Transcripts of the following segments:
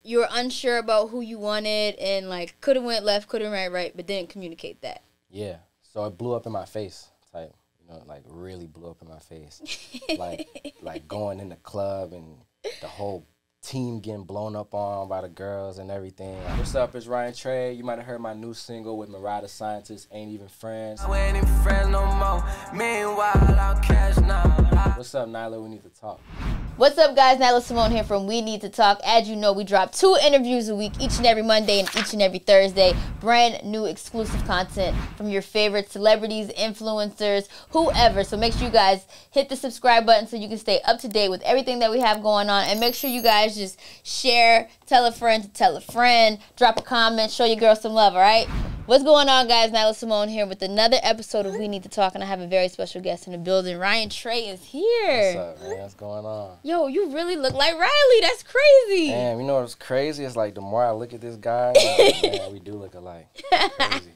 you were unsure about who you wanted and like could have went left, could have went right, but didn't communicate that. Yeah. So it blew up in my face type, you know, like really blew up in my face. like going in the club and the whole team getting blown up on by the girls and everything. What's up, it's Ryan Trey. You might have heard my new single with Mariah the Scientist, Ain't Even Friends. I ain't even friends no more. Meanwhile, I'll catch now. What's up, Nyla? We need to talk. What's up, guys? Nyla Symone here from We Need to Talk. As you know, we drop 2 interviews a week, each and every Monday and each and every Thursday. Brand new exclusive content from your favorite celebrities, influencers, whoever. So make sure you guys hit the subscribe button so you can stay up to date with everything that we have going on. And make sure you guys just share, tell a friend to tell a friend, drop a comment, show your girl some love, all right? What's going on, guys? Nyla Symone here with another episode of We Need to Talk, and I have a very special guest in the building. Ryan Trey is here. What's up, man? What's going on? Yo, you really look like Riley. That's crazy. Damn, you know what's crazy? It's like the more I look at this guy, like, man, we do look alike. Crazy.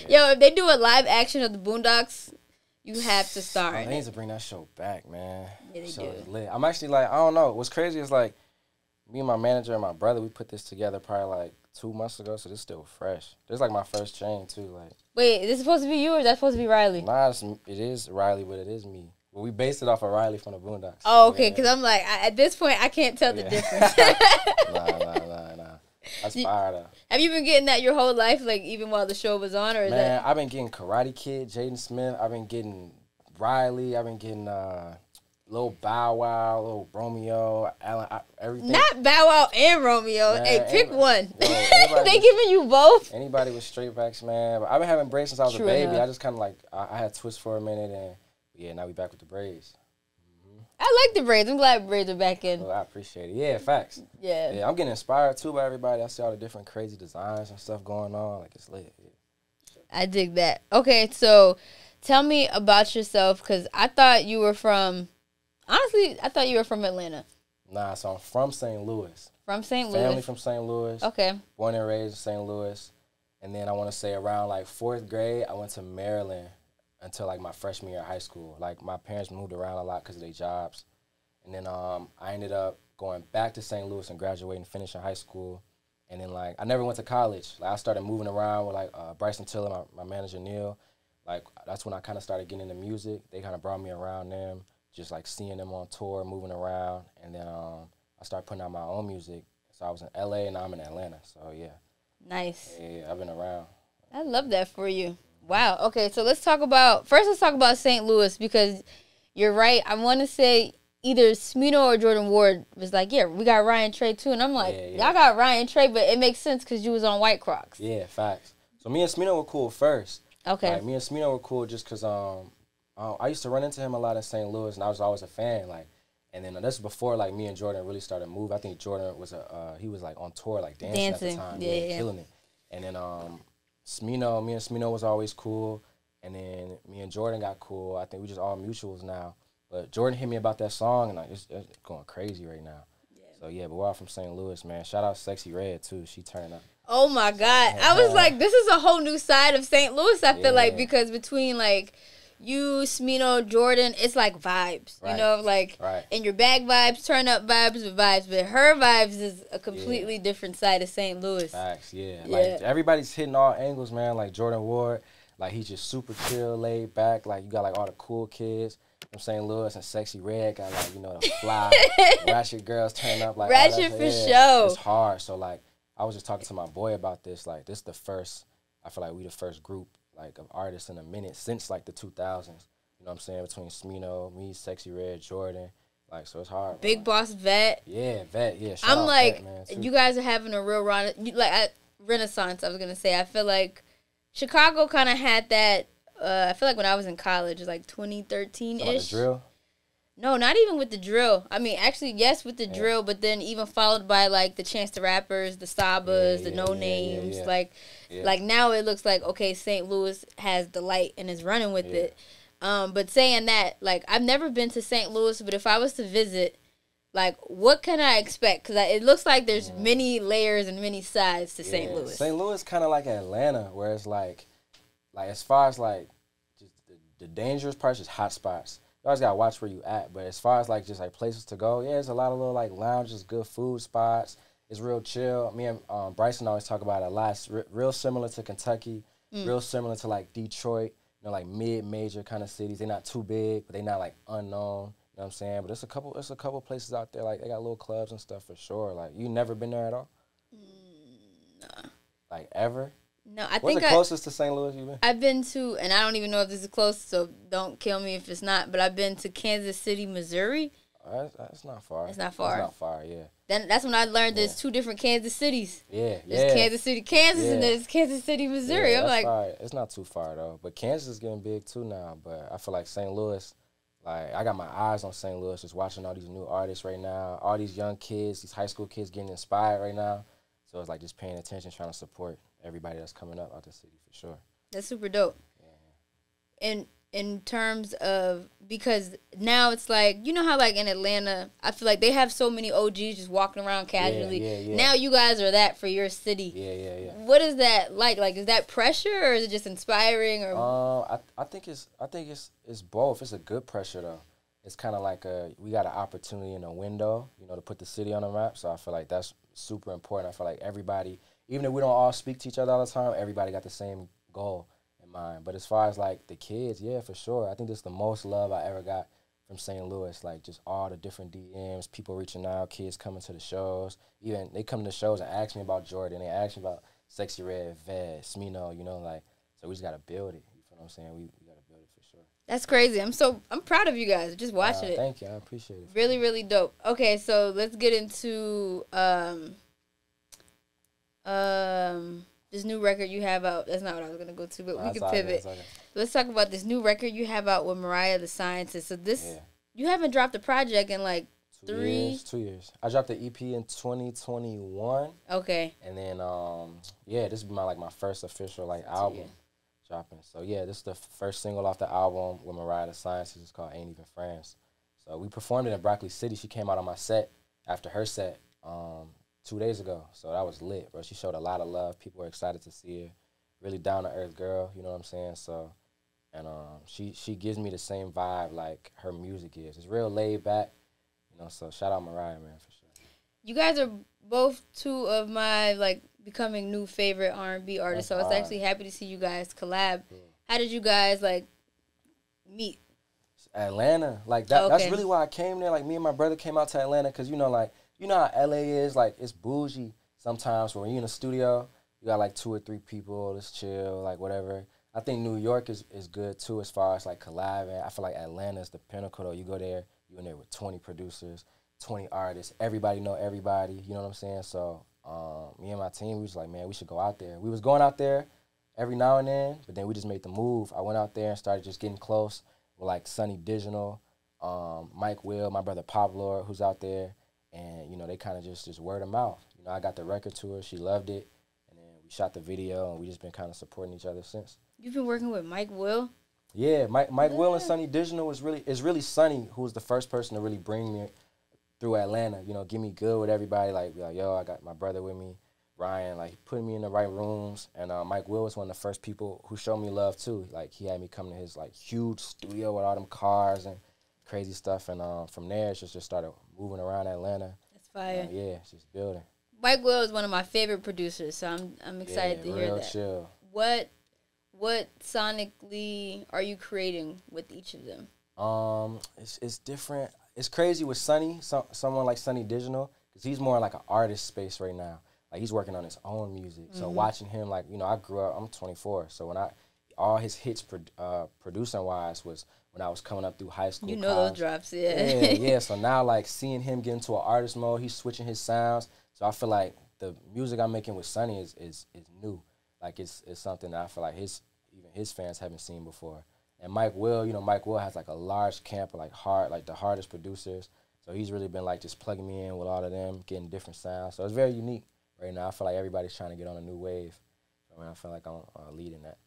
Yeah. Yo, if they do a live action of the Boondocks, you have to star in They need it. to bring that show back, man. Yeah, they show do. is lit. I'm actually like, I don't know. What's crazy is like, me and my manager and my brother, we put this together probably like 2 months ago, so this is still fresh. This is like my first chain too. Like, Wait, is this supposed to be you or is that supposed to be Riley? nah, it is Riley, but it is me. Well, we based it off of Riley from the Boondocks. Oh, so, okay, yeah. because I'm like, at this point, I can't tell the Yeah. difference. Nah. That's fire though. Have you been getting that your whole life, like even while the show was on, or is Man, that? I've been getting Karate Kid, Jaden Smith. I've been getting Riley. I've been getting Lil Bow Wow, Lil Romeo, Allen, everything. Not Bow Wow and Romeo. Man, Hey, pick one. Yo, anybody They giving you both? Anybody with straight backs, man. But I've been having braids since I was True a baby. enough. I just kind of like, I had twists for a minute, and yeah, now we back with the braids. I like the braids. I'm glad braids are back in. So I appreciate it. Yeah, facts. Yeah. Yeah, I'm getting inspired too by everybody. I see all the different crazy designs and stuff going on. Like, it's lit. Yeah. I dig that. Okay, so tell me about yourself, because I thought you were from, honestly, I thought you were from Atlanta. Nah, so I'm from St. Louis. From St. Family Louis. from St. Louis. Okay. Born and raised in St. Louis. And then I want to say around like 4th grade, I went to Maryland until like my freshman year of high school. Like, my parents moved around a lot because of their jobs. And then I ended up going back to St. Louis and graduating, finishing high school. And then, like, I never went to college. Like, I started moving around with, like, Bryson Tiller, my manager, Neil. Like, that's when I kind of started getting into music. They kind of brought me around them, just, like, seeing them on tour, moving around. And then I started putting out my own music. So I was in L.A. and now I'm in Atlanta. So, yeah. Nice. Yeah, I've been around. I love that for you. Wow. Okay, so let's talk about St. Louis, because you're right. I want to say either Symone or Jordan Ward was like, yeah, we got Ryan Trey too. And I'm like, Yeah. y'all got Ryan Trey, but it makes sense because you was on White Crocs. Yeah, facts. So me and Symone were cool first. Okay. Like, me and Symone were cool just because I used to run into him a lot in St. Louis, and I was always a fan. Like, and then this is before like me and Jordan really started moving. I think Jordan was he was like on tour, like dancing at the time, yeah, killing it. And then me and Symone was always cool, and then me and Jordan got cool. I think we just all mutuals now. But Jordan hit me about that song, and like it's going crazy right now. Yeah. So yeah, but we're all from St. Louis, man. Shout out Sexy Red too. She turned up. Oh my God. I was like, this is a whole new side of St. Louis, I feel like, because between like you, Symone, Jordan, it's like vibes. Right. You know, like and your bag vibes, turn up vibes with vibes, but her vibes is a completely different side of St. Louis. Facts, yeah. Like everybody's hitting all angles, man. Like Jordan Ward, like he's just super chill, laid back. Like you got like all the cool kids from St. Louis, and Sexy Red got like, you know, the fly ratchet girls turn up, like ratchet for sure. It's hard. So like I was just talking to my boy about this. Like this is the first, I feel like we the first group like of artists in a minute since like the 2000s. You know what I'm saying? Between Symone, me, Sexy Red, Jordan. Like, so it's hard. Big Boss Vet. Yeah, Vet. Yeah. I'm like, Vet, man, you guys are having a real renaissance. I was gonna say. I feel like Chicago kind of had that. I feel like when I was in college, it was like 2013-ish. The drill? No, not even with the drill. I mean, actually, yes, with the drill, but then even followed by like the Chance the Rappers, the Sabas, the No Names. Like now it looks like, okay, St. Louis has the light and is running with it. But saying that, like, I've never been to St. Louis, but if I was to visit, like, what can I expect? Because it looks like there's many layers and many sides to St. Louis. St. Louis kind of like Atlanta, where it's like as far as like just the dangerous parts is hot spots. You always gotta watch where you at. But as far as like just like places to go, yeah, there's a lot of little like lounges, good food spots. it's real chill. Me and Bryson always talk about it a lot. It's real similar to Kentucky, real similar to like Detroit, you know, like mid-major kind of cities. They're not too big, but they're not like unknown. You know what I'm saying? But it's a couple places out there, like they got little clubs and stuff for sure. Like, you never been there at all? Nah. Like, ever? No, What's the closest to St. Louis you've been? I've been to, and I don't even know if this is close, so don't kill me if it's not, but I've been to Kansas City, Missouri. That's not far. It's not far. It's not far, yeah. Then that's when I learned there's two different Kansas cities. Yeah, There's Kansas City, Kansas, and there's Kansas City, Missouri. I'm like, far. It's not too far though. But Kansas is getting big too now. But I feel like St. Louis, like I got my eyes on St. Louis, just watching all these new artists right now, all these young kids, these high school kids getting inspired right now. So it's like just paying attention, trying to support everybody that's coming up out the city for sure. That's super dope. Yeah. And in terms of, because now it's like, you know how like in Atlanta, I feel like they have so many OGs just walking around casually. Yeah. Now you guys are that for your city. Yeah. What is that like? Like, is that pressure or is it just inspiring? Or I think it's both. It's a good pressure though. It's kind of like we got an opportunity in a window, you know, to put the city on the map. So I feel like that's super important. I feel like everybody, even if we don't all speak to each other all the time, everybody got the same goal in mind. But as far as like the kids, yeah, for sure. I think this is the most love I ever got from St. Louis. Like just all the different DMs, people reaching out, kids coming to the shows. Even they come to the shows and ask me about Jordan. They ask me about Sexy Red, Vez, Smino, you know, like, so we just got to build it. You feel what I'm saying? We got to build it for sure. That's crazy. I'm proud of you guys. Just watching it. Thank you. I appreciate it. Really, really dope. Okay, so let's get into this new record you have out. That's not what I was gonna go to, but we can pivot. Okay. Let's talk about this new record you have out with Mariah, The Scientist. So you haven't dropped a project in like 2 years. I dropped the EP in 2021. Okay. And then this is my first official like album dropping. So yeah, this is the first single off the album with Mariah, The Scientist. It's called Ain't Even Friends. So we performed it in Broccoli City. She came out on my set after her set 2 days ago. So that was lit, bro. She showed a lot of love. People were excited to see her. Really down-to-earth girl, you know what I'm saying? So, and she gives me the same vibe like her music is. It's real laid back, you know, so shout out Mariah, man, for sure. You guys are both two of my, like, becoming new favorite R&B artists, so I was actually happy to see you guys collab. Yeah. How did you guys, like, meet? Atlanta. Like, that's really why I came there. Like, me and my brother came out to Atlanta because, you know, like, you know how LA is, like, it's bougie sometimes. When you're in a studio, you got, like, 2 or 3 people, just chill, like, whatever. I think New York is good, too, as far as, like, collabing. I feel like Atlanta is the pinnacle, though. You go there, you in there with 20 producers, 20 artists. Everybody know everybody, you know what I'm saying? So, me and my team, we was like, man, we should go out there. We was going out there every now and then, but then we just made the move. I went out there and started just getting close with, like, Sunny Digital, Mike Will, my brother Pablo, who's out there. And, you know, they kind of just word of mouth. You know, I got the record to her. She loved it. And then we shot the video, and we just been kind of supporting each other since. You've been working with Mike Will? Yeah, Mike Will and Sunny Digital is really Sunny who was the first person to really bring me through Atlanta. You know, get me good with everybody. Like, yo, I got my brother with me, Ryan. Like, putting me in the right rooms. And Mike Will was one of the first people who showed me love, too. Like, he had me come to his, like, huge studio with all them cars and crazy stuff, and from there, it's just started moving around Atlanta. That's fire. Yeah, it's just building. Mike Will is one of my favorite producers, so I'm excited to hear that. Chill. What sonically are you creating with each of them? It's different. It's crazy with Sunny, someone like Sunny Digital, because he's more like an artist space right now. Like, he's working on his own music. So watching him, like, you know, I grew up. I'm 24, so when all his hits producing wise was when I was coming up through high school. You know those drops, yeah. Yeah. So now, like, seeing him get into an artist mode, he's switching his sounds. So I feel like the music I'm making with Sunny is new. Like, it's something that I feel like even his fans haven't seen before. And Mike Will, you know, Mike Will has, like, a large camp of, like, the hardest producers. So he's really been, like, just plugging me in with all of them, getting different sounds. So it's very unique right now. I feel like everybody's trying to get on a new wave. So, I feel like I'm leading that.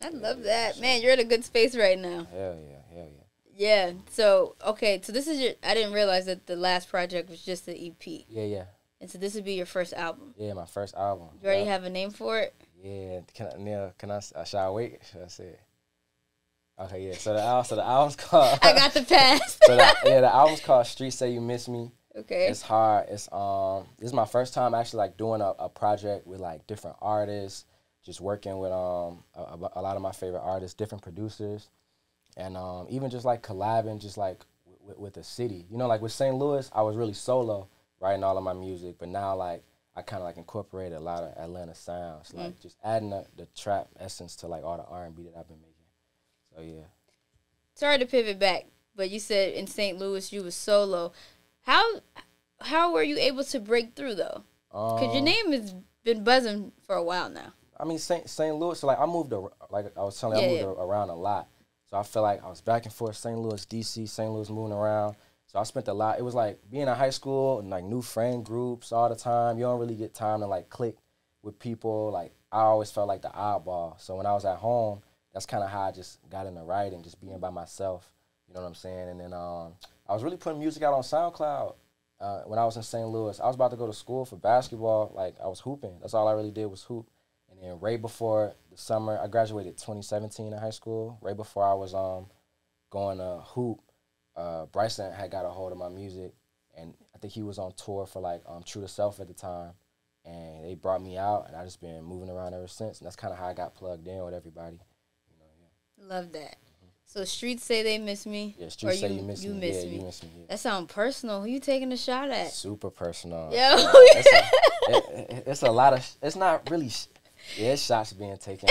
I love that. Man, you're in a good space right now. Hell yeah. Yeah. So, okay. So this is I didn't realize that the last project was just the EP. Yeah. And so this would be your first album. Yeah, my first album. You already have a name for it? Yeah. Can I, shall I wait? Should I say it? Okay, yeah. So the album's called... I got the pass. The album's called Streets Say You Miss Me. Okay. It's hard. It's this is my first time actually like doing a project with like different artists, just working with a lot of my favorite artists, different producers, and even just like collabing just like with the city. You know, like with St. Louis, I was really solo writing all of my music, but now like I kind of like incorporated a lot of Atlanta sounds, like just adding the trap essence to like all the R&B that I've been making. So yeah. Sorry to pivot back, but you said in St. Louis you was solo. How were you able to break through though? Because your name has been buzzing for a while now. I mean, St. Louis. So like I moved like I was telling you, I moved around a lot. So I feel like I was back and forth, St. Louis, DC, St. Louis, moving around. So I spent a lot. It was like being in high school and like new friend groups all the time. You don't really get time to like click with people. Like I always felt like the oddball. So when I was at home, that's kind of how I just got into writing, just being by myself. You know what I'm saying? And then I was really putting music out on SoundCloud when I was in St. Louis. I was about to go to school for basketball. Like, I was hooping. That's all I really did was hoop. And then right before the summer, I graduated 2017 in high school. Right before I was going to hoop, Bryson had got a hold of my music. And I think he was on tour for, like, True to Self at the time. And they brought me out, and I just been moving around ever since. And that's kind of how I got plugged in with everybody. You know, yeah. Love that. So streets say they miss me. Yeah, streets say you miss me. You miss me. me. You miss me. Yeah. That sounds personal. Who you taking a shot at? Super personal. Yo. It's a lot of. It's not really. Yeah, it's shots being taken.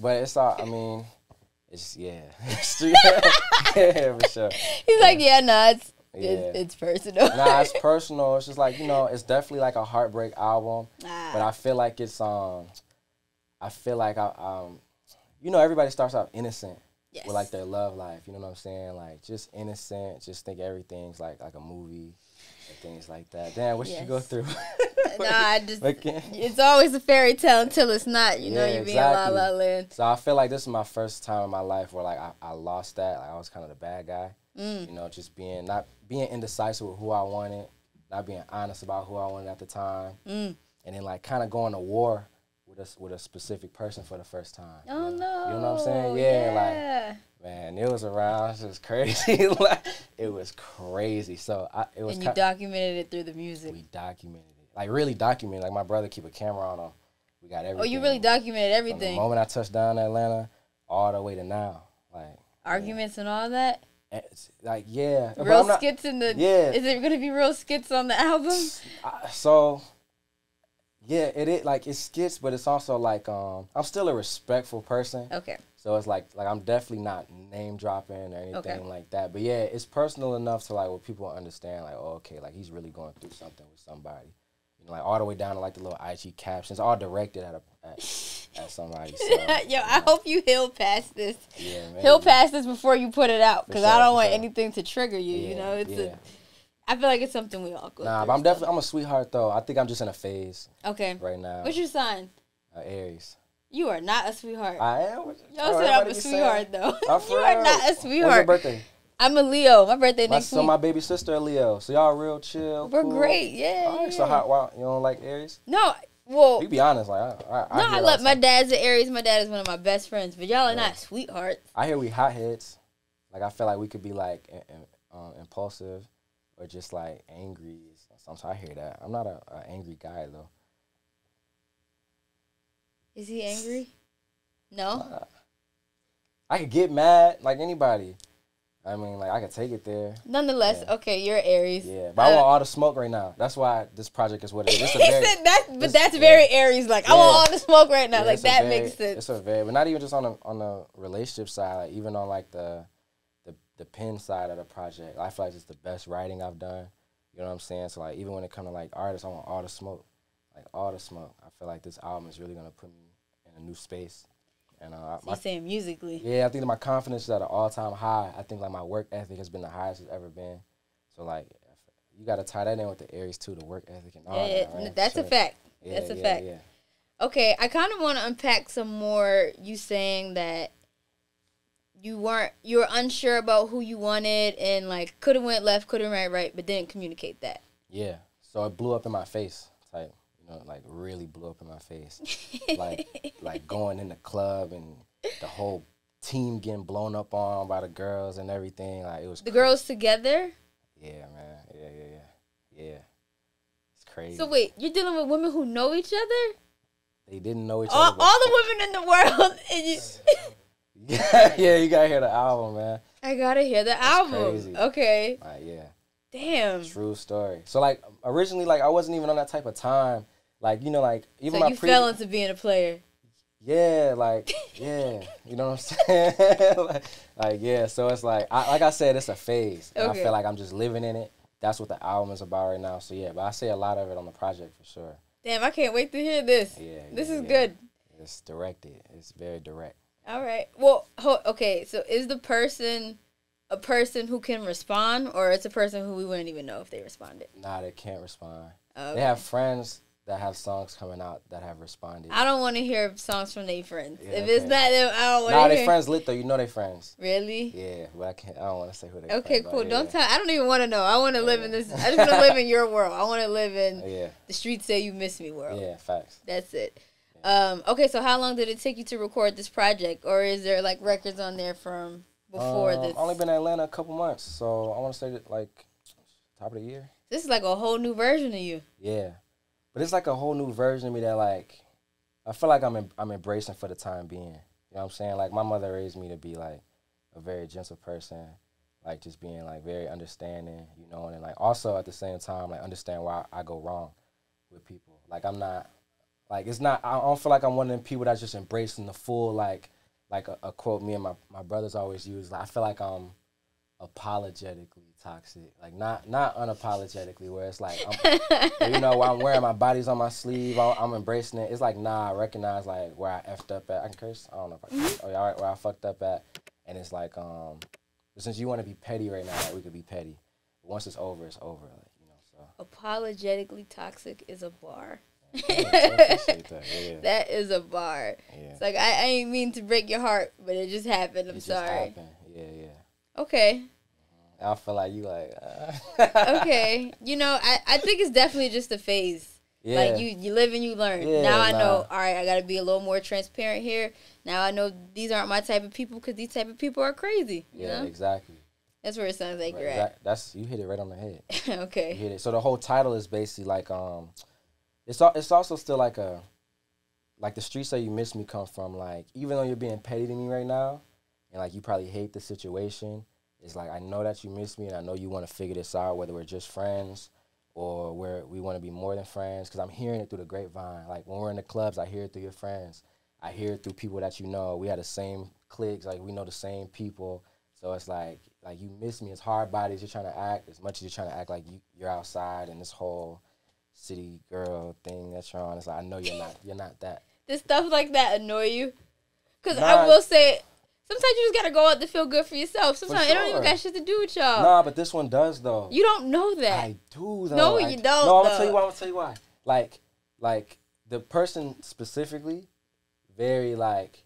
but it's all. I mean, it's yeah. Yeah, for sure. He's like, yeah, nah, it's personal. Nah, it's personal. It's just like, you know, it's definitely like a heartbreak album. But I feel like it's I feel like you know, everybody starts out innocent. Yes. With like their love life, you know what I'm saying? Like just innocent, just think everything's like a movie and things like that. Damn, what you go through? Nah, I just it's always a fairy tale until it's not. You know, you're being la la land. So I feel like this is my first time in my life where like I lost that. Like I was kind of the bad guy. You know, just not being indecisive with who I wanted, not being honest about who I wanted at the time, and then like kind of going to war with a specific person for the first time. Oh no! You know what I'm saying? Yeah, like man, it was around. It was crazy. Like it was crazy. So it was. And you documented it through the music. We documented it, like really documented. Like my brother keep a camera on him. We got everything. Oh, you really documented everything. From the moment I touched down in Atlanta, all the way to now, like arguments and all that. It's like real skits in the Is it gonna be real skits on the album? Yeah, it is like it's skits, but it's also like I'm still a respectful person. Okay. So it's like I'm definitely not name dropping or anything like that. But yeah, it's personal enough to like where people understand like, oh, okay, like he's really going through something with somebody. You know, like all the way down to like the little IG captions, all directed at somebody. So, Yo, I hope you heal past this. Yeah, man. Heal past this before you put it out, because I don't want anything to trigger you. Yeah, you know, I feel like it's something we all go through. Nah, but I'm a sweetheart though. I think I'm just in a phase. Okay. Right now. What's your sign? Aries. You are not a sweetheart. I am. Y'all said I'm a sweetheart though. You are not a sweetheart. When's your birthday? I'm a Leo. My birthday next week. So my baby sister a Leo. So y'all real chill. We're cool. Great. Yeah. All right. So why you don't like Aries? No. Well, you be honest. Like I love my dad's an Aries. My dad is one of my best friends. But y'all are not sweethearts. I hear we hotheads. Like I feel like we could be like impulsive. Or just like angry. Sometimes I hear that. I'm not an angry guy though. Is he angry? No. I could get mad like anybody. I mean, like I could take it there. Nonetheless, okay, you're Aries. Yeah, but I want all the smoke right now. That's why this project is what it is. He said that, but that's very Aries. Like I want all the smoke right now. Like that makes sense. It's but not even just on the relationship side. Like even on like the pen side of the project, I feel like it's the best writing I've done. You know what I'm saying? So like even when it comes to like artists, I want all the smoke, like all the smoke. I feel like this album is really gonna put me in a new space. And you're saying musically? Yeah, I think that my confidence is at an all-time high. I think like my work ethic has been the highest it's ever been. So like you got to tie that in with the Aries too, the work ethic and all that. Right? That's a fact. Yeah, that's a fact. Yeah. Okay, I kind of want to unpack some more. You saying that you were unsure about who you wanted and like could have went left, could have went right, but didn't communicate that. Yeah, so it blew up in my face, type, you know, like really blew up in my face, like going in the club and the whole team getting blown up on by the girls and everything. Like it was. The girls together. Yeah, man. Yeah. crazy. So wait, you're dealing with women who know each other? They didn't know each All other. the women in the world. And you... Yeah, you gotta hear the album, man. I gotta hear the album. Crazy. Okay. Yeah. Damn. True story. So like originally, like I wasn't even on that type of time. Like like even so my you fell into being a player. Yeah, like yeah, you know what I'm saying? like yeah. So it's like I said, it's a phase. And I feel like I'm just living in it. That's what the album is about right now. So yeah, but I say a lot of it on the project for sure. Damn, I can't wait to hear this. Yeah. This is good. It's directed. It's very direct. All right. Well, okay. So is the person a person who can respond, or it's a person who we wouldn't even know if they responded? Nah, they can't respond. Okay. They have friends that have songs coming out that have responded. I don't want to hear songs from their friends. Yeah, if it's not them, I don't want to hear. Nah, they friends lit though. You know they friends. Really? Yeah, but I don't want to say who they. Okay, cool. Yeah. Don't tell. I don't even want to know. I want to live in this. I just want to live in your world. I want to live in the streets say you miss me world. Yeah, facts. That's it. Okay, so how long did it take you to record this project, or is there like records on there from before this? I've only been in Atlanta a couple months, so I want to say that like top of the year. This is like a whole new version of you. Yeah, but it's like a whole new version of me that like I feel like I'm embracing for the time being. You know what I'm saying? Like my mother raised me to be like a very gentle person, like just being like very understanding, you know, and like also at the same time like understand why I go wrong with people. Like I'm not. Like, it's not, I don't feel like I'm one of them people that's just embracing the full, like a quote me and my brothers always use. Like, I feel like I'm apologetically toxic. Like, not unapologetically, where it's like, I'm wearing my body's on my sleeve, I'm embracing it. It's like, nah, I recognize, like, where I effed up at. I can curse? I don't know if I can. Oh, yeah, all right, where I fucked up at. And it's like, since you want to be petty right now, like, we could be petty. But once it's over, it's over. Like, so. Apologetically toxic is a bar. Yeah. That is a bar. Yeah. It's like I ain't mean to break your heart, but it just happened. I'm sorry. Happened. Yeah. Okay. I feel like you like. Okay, I think it's definitely just a phase. Yeah. Like you live and you learn. Yeah, now I know. All right, I got to be a little more transparent here. Now I know these aren't my type of people because these type of people are crazy. You know? Exactly. That's where it sounds like you're at. You hit it right on the head. Okay. You hit it. So the whole title is basically like It's also still like the streets that you miss me come from, like, even though you're being petty to me right now, and like you probably hate the situation, it's like I know that you miss me and I know you want to figure this out, whether we're just friends or where we want to be more than friends, because I'm hearing it through the grapevine. Like when we're in the clubs, I hear it through your friends. I hear it through people that you know. We had the same cliques, like we know the same people. So it's like you miss me. It's hard bodies. You're trying to act as much as you're trying to act like you're outside and this whole city girl thing that you're on. It's like I know you're not that. Does stuff like that annoy you? Because I will say, sometimes you just gotta go out to feel good for yourself. Sometimes it don't even got shit to do with y'all. Nah, but this one does though. You don't know that. I do though. No, you don't. No, I'm gonna tell you why. Like the person specifically, very like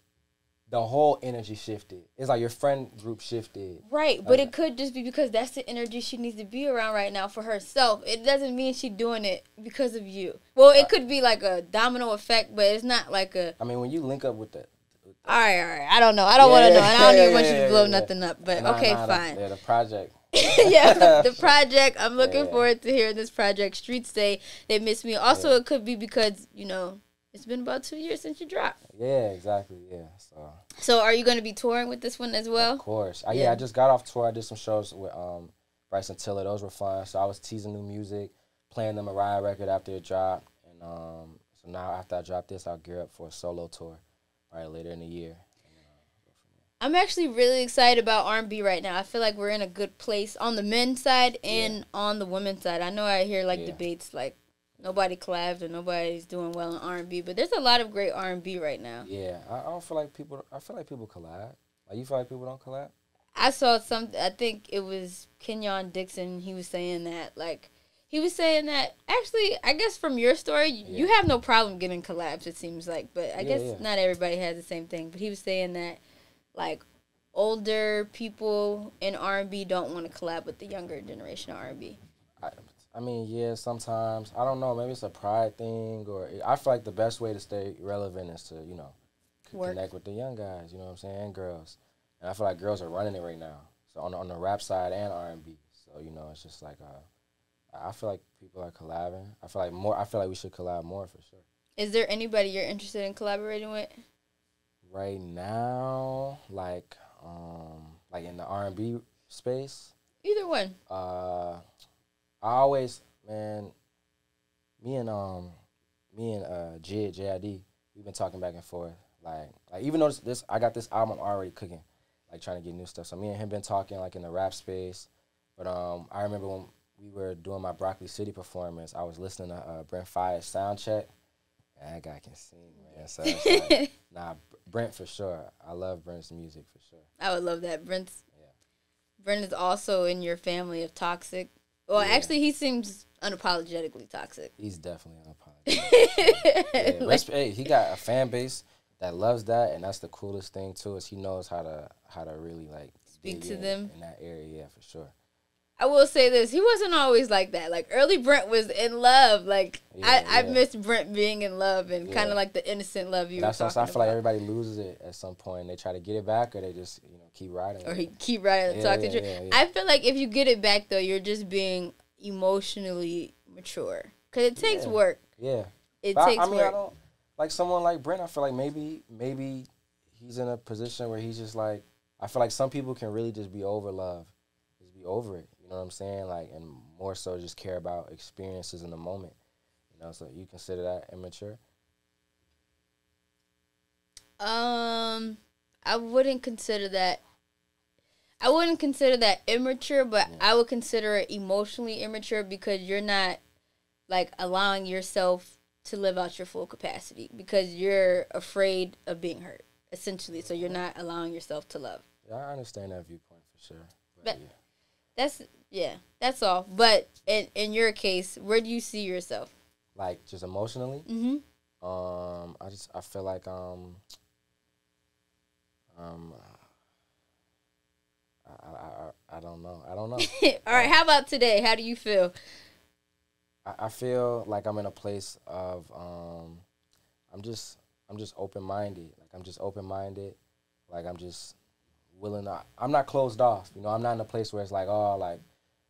the whole energy shifted. It's like your friend group shifted. Right, but it could just be because that's the energy she needs to be around right now for herself. It doesn't mean she's doing it because of you. Well, it could be like a domino effect, but it's not like a... I mean, when you link up with the... All right. I don't know. I don't want to know. And I don't even want you to blow nothing up. But okay, fine. The project. Yeah, the project. I'm looking forward to hearing this project. Streets say they miss me. Also, it could be because, it's been about 2 years since you dropped. Yeah, exactly. Yeah. So are you going to be touring with this one as well? Of course. I just got off tour. I did some shows with Bryson Tiller. Those were fun. So I was teasing new music, playing the Mariah record after it dropped. And so now after I drop this, I'll gear up for a solo tour probably later in the year. I'm actually really excited about R&B right now. I feel like we're in a good place on the men's side and on the women's side. I know I hear debates like nobody collabs or nobody's doing well in R&B, but there's a lot of great R&B right now. Yeah, I don't feel like people. I feel like people collab. Like you feel like people don't collab? I saw I think it was Kenyon Dixon. He was saying that actually, I guess from your story, you have no problem getting collabs. It seems like, but I guess not everybody has the same thing. But he was saying that like older people in R&B don't want to collab with the younger generation of R&B. I mean, yeah, sometimes. I don't know. Maybe it's a pride thing, or I feel like the best way to stay relevant is to, connect with the young guys, you know what I'm saying, and girls. And I feel like girls are running it right now. So on the rap side and R&B. So, it's just like I feel like people are collabing. I feel like we should collab more for sure. Is there anybody you're interested in collaborating with? Right now, like in the R&B space. Either one. I always, man, me and JID, we've been talking back and forth. Like even though this I got this album already cooking, like trying to get new stuff. So me and him been talking like in the rap space. But I remember when we were doing my Broccoli City performance, I was listening to Brent Faiyaz's Soundcheck. And that guy can sing, man. So it's like, nah, Brent for sure. I love Brent's music for sure. I would love that. Brent is also in your family of toxic. Well, actually, he seems unapologetically toxic. He's definitely unapologetic. Hey, he got a fan base that loves that, and that's the coolest thing too. Is he knows how to really like speak to them in that area. Yeah, for sure. I will say this: he wasn't always like that. Like early Brent was in love. Like I miss Brent being in love and kind of like the innocent love you. That's why I feel like everybody loses it at some point. They try to get it back, or they just keep riding. Or he keep riding the toxic train. I feel like if you get it back though, you're just being emotionally mature because it takes work. Yeah, it takes work. I don't like someone like Brent. I feel like maybe he's in a position where he's just like. I feel like some people can really just be over love, just be over it. You know what I'm saying? Like, and more so just care about experiences in the moment. So you consider that immature? I wouldn't consider that. I wouldn't consider that immature, but I would consider it emotionally immature because you're not, like, allowing yourself to live out your full capacity because you're afraid of being hurt, essentially. So you're not allowing yourself to love. Yeah, I understand that viewpoint for sure. But that's all. But in your case, where do you see yourself? Like just emotionally? Mm-hmm. I feel like I don't know. All right, how about today? How do you feel? I feel like I'm in a place of I'm just open-minded. Like I'm just open-minded. Like I'm just willing to, I'm not closed off. I'm not in a place where it's like, oh,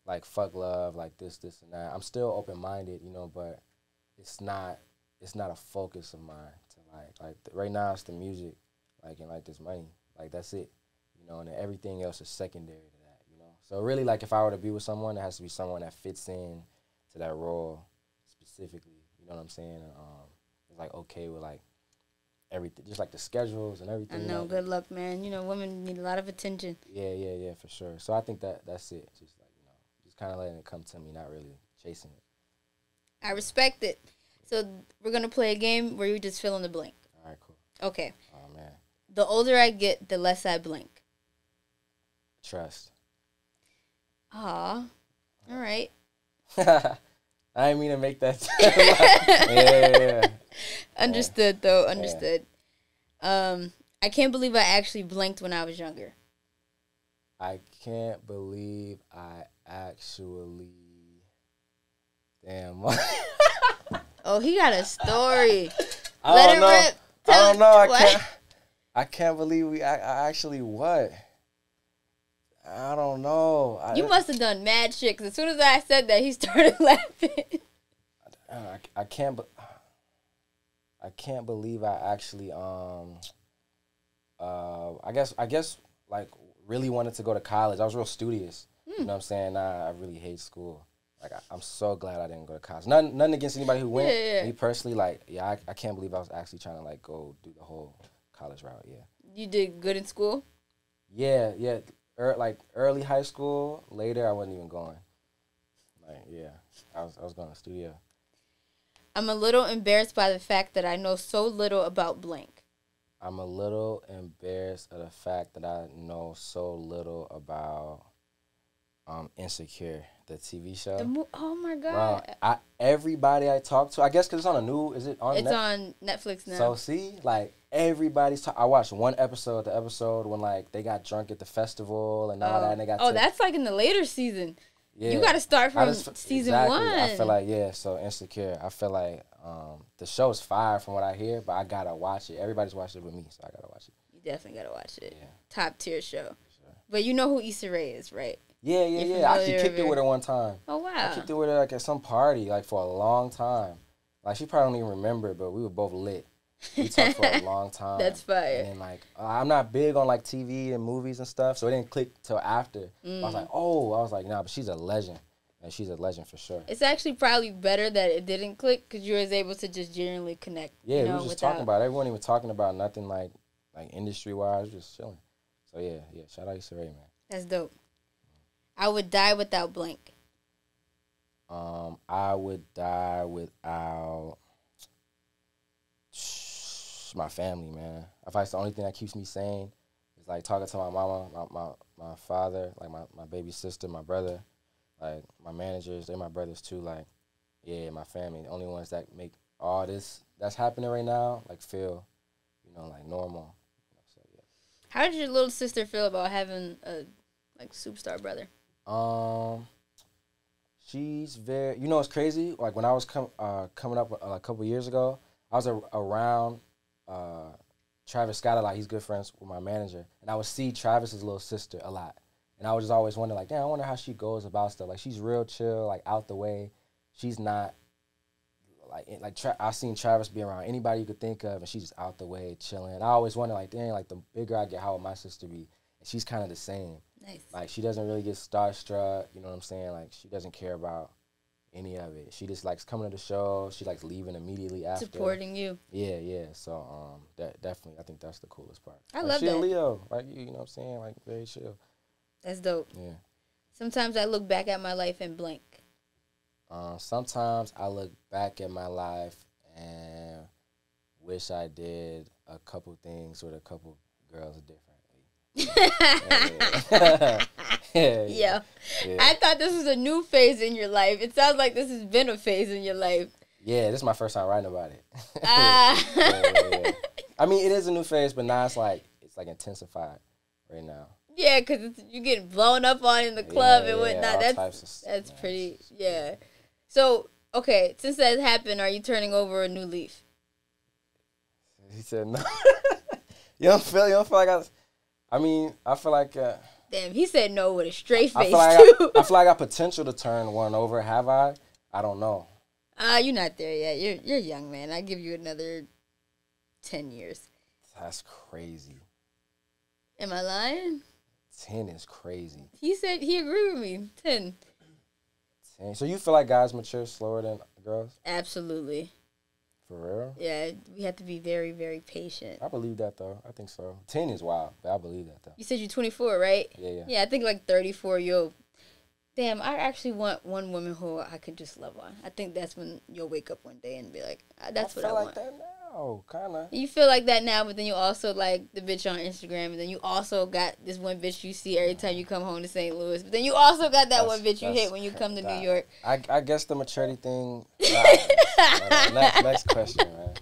like fuck love, like this and that. I'm still open-minded, but it's not a focus of mine to like right now it's the music, like and like this money. Like that's it. And then everything else is secondary to that, So really like if I were to be with someone, it has to be someone that fits in to that role specifically. You know what I'm saying? And it's like okay with like everything, just like the schedules and everything. I know. Good luck, man. Women need a lot of attention. Yeah, for sure. So I think that's it. Just like just kind of letting it come to me, not really chasing it. I respect it. So we're gonna play a game where you just fill in the blank. All right, cool. Okay. Oh man. The older I get, the less I blink. Trust. Aw. All right. I didn't mean to make that. Yeah. Understood, though. Understood. Yeah. I can't believe I actually blinked when I was younger. I can't believe I actually. Damn. Oh, he got a story. Let it rip. I don't know. I can't believe I actually what? I don't know. You must have done mad shit, because as soon as I said that, he started laughing. I can't believe I actually I guess like really wanted to go to college. I was real studious. You know what I'm saying? I really hate school. Like I'm so glad I didn't go to college. Nothing against anybody who went. Yeah. Me personally, like I can't believe I was actually trying to like go do the whole college route. Yeah. You did good in school? Yeah. Like early high school. Later, I wasn't even going. Like I was going to studio. I'm a little embarrassed by the fact that I know so little about blank. I'm a little embarrassed of the fact that I know so little about Insecure, the TV show. Oh my God! Bro, everybody I talk to, I guess because it's on a new. Is it on? It's on Netflix now. So see, like everybody's. I watched one episode. The episode when like they got drunk at the festival and all that, and they got. Oh, that's like in the later season. Yeah, you got to start from season one. I feel like so Insecure. I feel like the show's fire from what I hear, but I gotta watch it. Everybody's watching it with me, so I gotta watch it. You definitely gotta watch it. Yeah. Top tier show. Sure. But you know who Issa Rae is, right? Yeah. I actually kicked it with her one time. Oh, wow. I kicked it with her like at some party, like for a long time. Like she probably don't even remember it, but we were both lit. We talked for a long time. That's fire. And then like I'm not big on like TV and movies and stuff, so it didn't click till after. I was like, nah, but she's a legend. And she's a legend for sure. It's actually probably better that it didn't click because you was able to just genuinely connect. Yeah, we were just talking about it. Everyone even talking about nothing like industry wise, just chilling. So yeah. Shout out Issa Rae, man. That's dope. I would die without blank. I would die without my family, man. I feel like it's the only thing that keeps me sane is like talking to my mama, my father, like my baby sister, my brother, like my managers. They're my brothers too. Like, yeah, my family, the only ones that make all this that's happening right now like feel, like normal. So yeah. How did your little sister feel about having a like superstar brother? She's very, it's crazy. Like when I was coming up a couple years ago, I was around Travis Scott a lot. He's good friends with my manager, and I would see Travis's little sister a lot, and I would just always wonder, like, damn, I wonder how she goes about stuff. Like she's real chill, like out the way. She's not I've seen Travis be around anybody you could think of, and she's just out the way, chilling. I always wonder, like, dang, like the bigger I get, how would my sister be? And she's kind of the same. Nice. Like she doesn't really get starstruck. You know what I'm saying? Like she doesn't care about any of it. She just likes coming to the show. She likes leaving immediately after. Supporting you. Yeah. So that definitely, I think that's the coolest part. I love she that. She Leo, like you know what I'm saying? Like very chill. That's dope. Yeah. Sometimes I look back at my life and blank. Sometimes I look back at my life and wish I did a couple things with a couple girls differently. Yeah. I thought this was a new phase in your life. It sounds like this has been a phase in your life. Yeah, this is my first time writing about it. Yeah. I mean, it is a new phase, but now it's like intensified right now. Yeah, because you get blown up on in the club and whatnot. That's pretty. Yeah. So okay, since that happened, are you turning over a new leaf? He said no. You don't feel like I feel like... Damn, he said no with a straight face, too. I feel like I got potential to turn one over. Have I? I don't know. You're not there yet. You're young, man. I give you another 10 years. That's crazy. Am I lying? 10 is crazy. He said he agreed with me. 10. So you feel like guys mature slower than girls? Absolutely. For real? Yeah, we have to be very, very patient. I believe that, though. I think so. 10 is wild, but I believe that, though. You said you're 24, right? Yeah. Yeah, I think like 34, damn, I actually want one woman who I could just love on. I think that's when you'll wake up one day and be like, that's what I want. I feel like that now, kind of. You feel like that now, but then you also like the bitch on Instagram, and then you also got this one bitch you see every time you come home to St. Louis, but then you also got that one bitch you hit when you come to New York. I guess the maturity thing. Next question, man.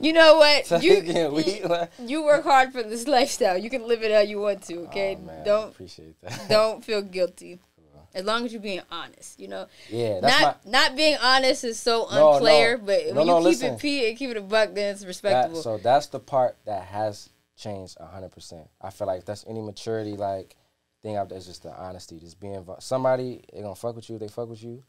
You know what? You work hard for this lifestyle. You can live it how you want to, okay? Oh, man, don't appreciate that. Don't feel guilty. As long as you're being honest, Yeah, that's not being honest is so unplayer, but when you keep listen. it keep it a buck, then it's respectable. So that's the part that has changed 100%. I feel like that's any maturity thing out there is just the honesty, just being somebody. They gonna fuck with you, they fuck with you.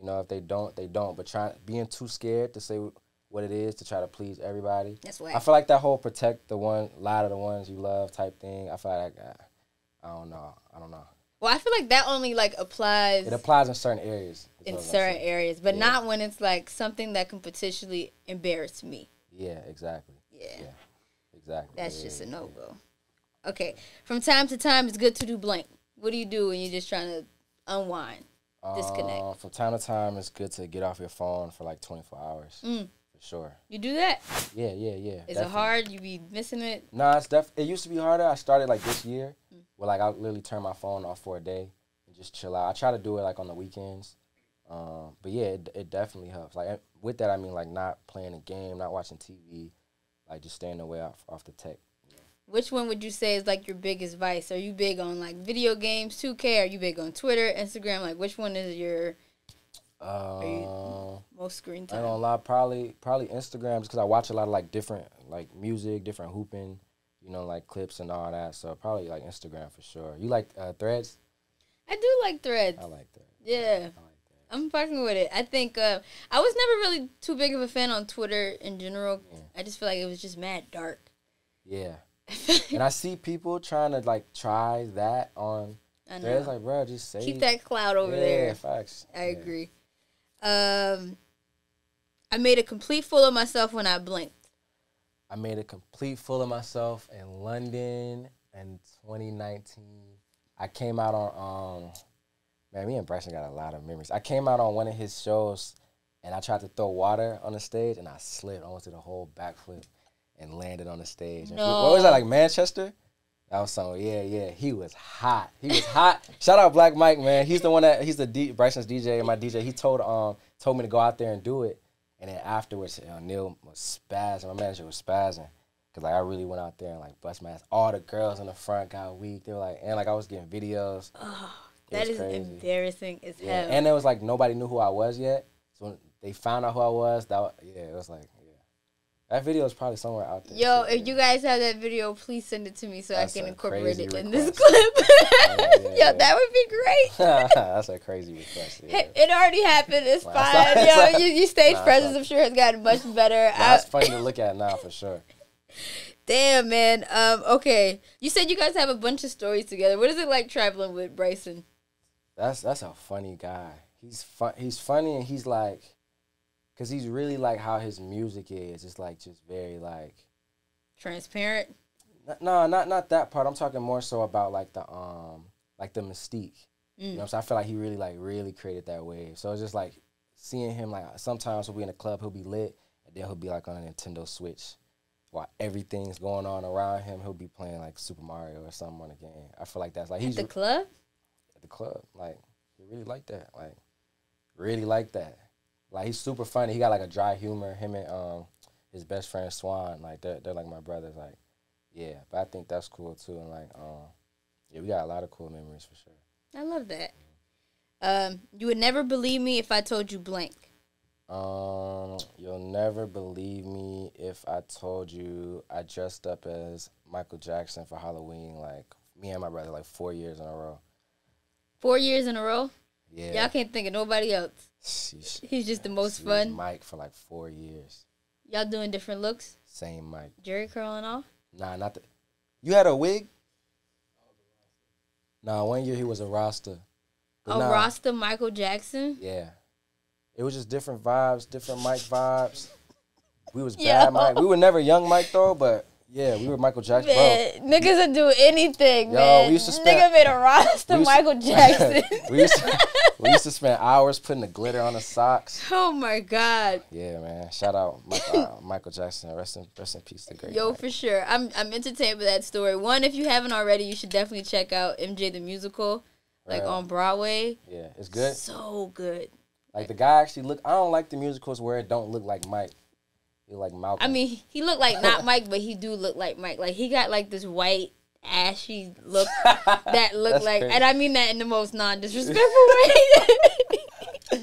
If they don't, they don't. But being too scared to say what it is to try to please everybody. That's why I feel like that whole protect lie to the ones you love type thing. I feel like I don't know. Well, I feel like that only applies. It applies in certain areas. But not when it's something that can potentially embarrass me. Yeah, exactly. Yeah. Exactly. That's just a no-go. Okay. From time to time, it's good to do blank. What do you do when you're just trying to unwind, disconnect? From time to time, it's good to get off your phone for 24 hours. For sure. You do that? Yeah. Is definitely. It hard? You be missing it? Nah, it used to be harder. I started this year. Where I'll literally turn my phone off for a day and just chill out. I try to do it on the weekends. But yeah, it definitely helps. With that, I mean not playing a game, not watching TV, just staying away off the tech. Which one would you say is your biggest vice? Are you big on video games, 2K? Are you big on Twitter, Instagram? Which one is your most screen time? I don't lie, probably Instagram, just because I watch a lot of different music, different hooping, clips and all that. So probably Instagram for sure. You like Threads? I do like threads. I like that. Yeah. I like that. I'm fucking with it. I think I was never really too big of a fan on Twitter in general. Yeah. I just feel like it was just mad dark. Yeah. And I see people trying to, like, try that on threads. Like, bro, just say. Keep that cloud over there. Yeah, facts. I agree. I made a complete fool of myself when I blinked. I made a complete fool of myself in London in 2019. I came out on, man, me and Bryson got a lot of memories. I came out on one of his shows, and I tried to throw water on the stage, and I slipped. I went to the whole backflip and landed on the stage. No. What was that, like Manchester? That was something, yeah. He was hot. Shout out Black Mike, man. He's the one he's Bryson's DJ and my DJ. He told me to go out there and do it. And then afterwards, Neil was spazzing. My manager was spazzing. Because, like, I really went out there and, like, bust my ass. All the girls in the front got weak. They were like, and, like, I was getting videos. Oh, that is crazy. Embarrassing as hell. And it was, like, nobody knew who I was yet. So when they found out who I was, it was like, that video is probably somewhere out there. Yo, if you guys have that video, please send it to me so I can incorporate it in this clip. Yo, that would be great. That's a crazy request. Yeah. It already happened. It's fine. Yo, your stage presence, I'm sure, has gotten much better. That's funny to look at now, for sure. Damn, man. Okay. You said you guys have a bunch of stories together. What is it like traveling with Bryson? That's a funny guy. He's funny, and he's like, because he's really like how his music is. It's like just very like transparent. No, not that part. I'm talking more so about like the mystique. You know what I'm saying? I feel like he really created that wave. So it's just like seeing him, like, sometimes he'll be in a club, he'll be lit, and then he'll be like on a Nintendo Switch while everything's going on around him. He'll be playing like Super Mario or something on the game. I feel like that's like he's at the club. At the club, like, he really like that. Like, really like that. Like, he's super funny. He got, like, a dry humor. Him and his best friend, Swan, like, they're like my brothers. Like, yeah. But I think that's cool, too. And, like, yeah, we got a lot of cool memories, for sure. I love that. You would never believe me if I told you blank. You'll never believe me if I told you I dressed up as Michael Jackson for Halloween, like, me and my brother, like, 4 years in a row. 4 years in a row? Yeah. Y'all can't think of nobody else. He's just the most fun. Mike for like 4 years. Y'all doing different looks? Same Mike. Jerry curl and all? Nah, not the. You had a wig? Nah, 1 year he was a Rasta. Rasta Michael Jackson? Yeah. It was just different vibes, different Mike vibes. We was bad Mike. We were never young Mike though, but yeah, we were Michael Jackson. Man, bro. Niggas would do anything, man. We used to spend, nigga made a Rasta Michael Jackson. we used to spend hours putting the glitter on the socks. Oh my God. Yeah, man. Shout out Michael Jackson. Rest in peace, the great. Yo, Mike. for sure. I'm entertained by that story. One, if you haven't already, you should definitely check out MJ the Musical, like on Broadway. Yeah, it's good. So good. Like, the guy actually I don't like the musicals where it don't look like Mike. He like Malcolm. I mean, he looked like not Mike, but he do look like Mike. Like, he got like this white, ashy look that look like, crazy. And I mean that in the most non-disrespectful way.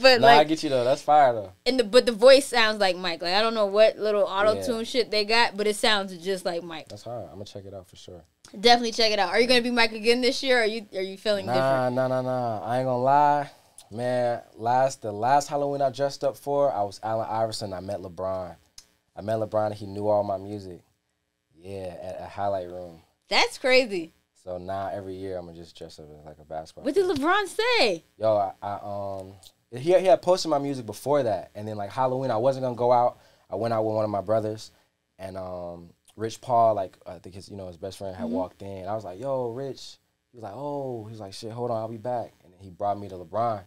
But I get you though. That's fire though. But the voice sounds like Mike. Like, I don't know what little auto-tune shit they got, but it sounds just like Mike. That's hard. I'm gonna check it out for sure. Definitely check it out. Are you gonna be Mike again this year, or are you feeling different? Nah. I ain't gonna lie. Man, the last Halloween I dressed up for, I was Allen Iverson. I met LeBron. And he knew all my music. Yeah, at a highlight room. That's crazy. So now every year I'm gonna just dress up as like a basketball. What did LeBron say? Yo, he had posted my music before that, and then like Halloween I wasn't gonna go out. I went out with one of my brothers, and Rich Paul, like I think his best friend had walked in. I was like, yo, Rich. He was like, oh, he's like, shit, hold on, I'll be back. And then he brought me to LeBron.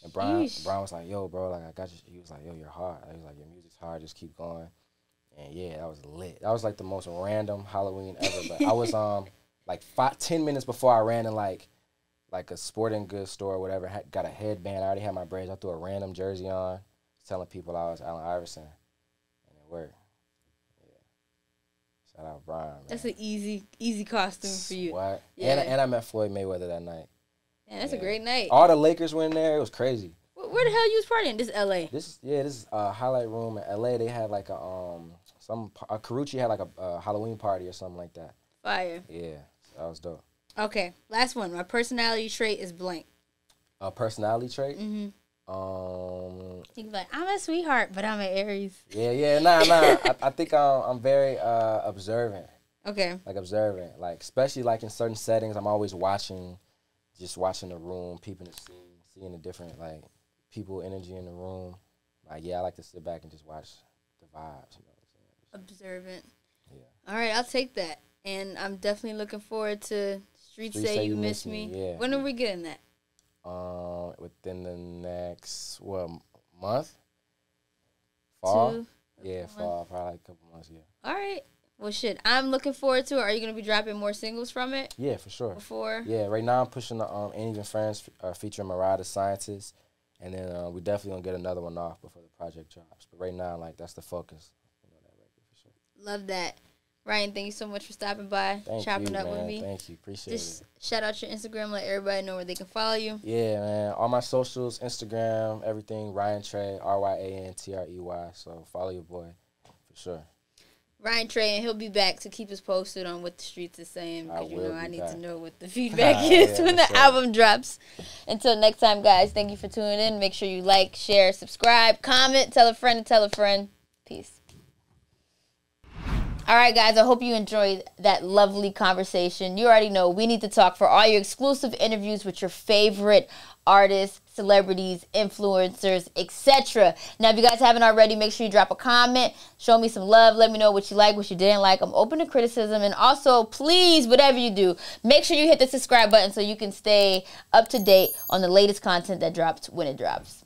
And Brian was like, yo, bro, like I got you. He was like, yo, you're hard. He was like, your music's hard, just keep going. And yeah, that was lit. That was like the most random Halloween ever. But I was like 10 minutes before I ran in like a sporting goods store or whatever. Got a headband. I already had my braids. I threw a random jersey on, telling people I was Allen Iverson, and it worked. Yeah. Shout out Brian. Man. That's an easy costume for you. What? Yeah. And I met Floyd Mayweather that night. Yeah, that's a great night. All the Lakers were in there. It was crazy. Where the hell you was partying? This L.A. This is a highlight room in L.A. They had like Carucci had like a Halloween party or something like that. Fire. Yeah, that was dope. Okay, last one. My personality trait is blank. A personality trait. He's like, I'm a sweetheart, but I'm an Aries. Yeah. Nah. I think I'm very observant. Okay. Like observant, like especially like in certain settings, I'm always watching the room, peeping the scene, seeing the different like people energy in the room. Like I like to sit back and just watch the vibes. You know what I'm saying? Observant. Yeah. All right, I'll take that, and I'm definitely looking forward to Streets Say You Miss Me. Yeah. When are we getting that? Within the next month? Fall. Fall. Probably like a couple months. Yeah. All right. Well, shit, I'm looking forward to it. Are you going to be dropping more singles from it? Yeah, for sure. Before? Yeah, right now I'm pushing the Ain't Even Friends featuring Mariah the Scientist. And then we definitely going to get another one off before the project drops. But right now, like, that's the focus. You know, that record for sure. Love that. Ryan, thank you so much for stopping by, chopping up with me. Thank you. Appreciate it. Shout out your Instagram. Let everybody know where they can follow you. Yeah, man. All my socials, Instagram, everything, Ryan Trey, RyanTrey. So follow your boy for sure. Ryan Trey, and he'll be back to keep us posted on what the streets is saying. Because, I need to know what the feedback is when the album drops. Until next time, guys, thank you for tuning in. Make sure you like, share, subscribe, comment, tell a friend to tell a friend. Peace. All right, guys, I hope you enjoyed that lovely conversation. You already know we need to talk for all your exclusive interviews with your favorite artists, celebrities, influencers, etc. Now, if you guys haven't already, make sure you drop a comment. Show me some love. Let me know what you like, what you didn't like. I'm open to criticism. And also, please, whatever you do, make sure you hit the subscribe button so you can stay up to date on the latest content that drops when it drops.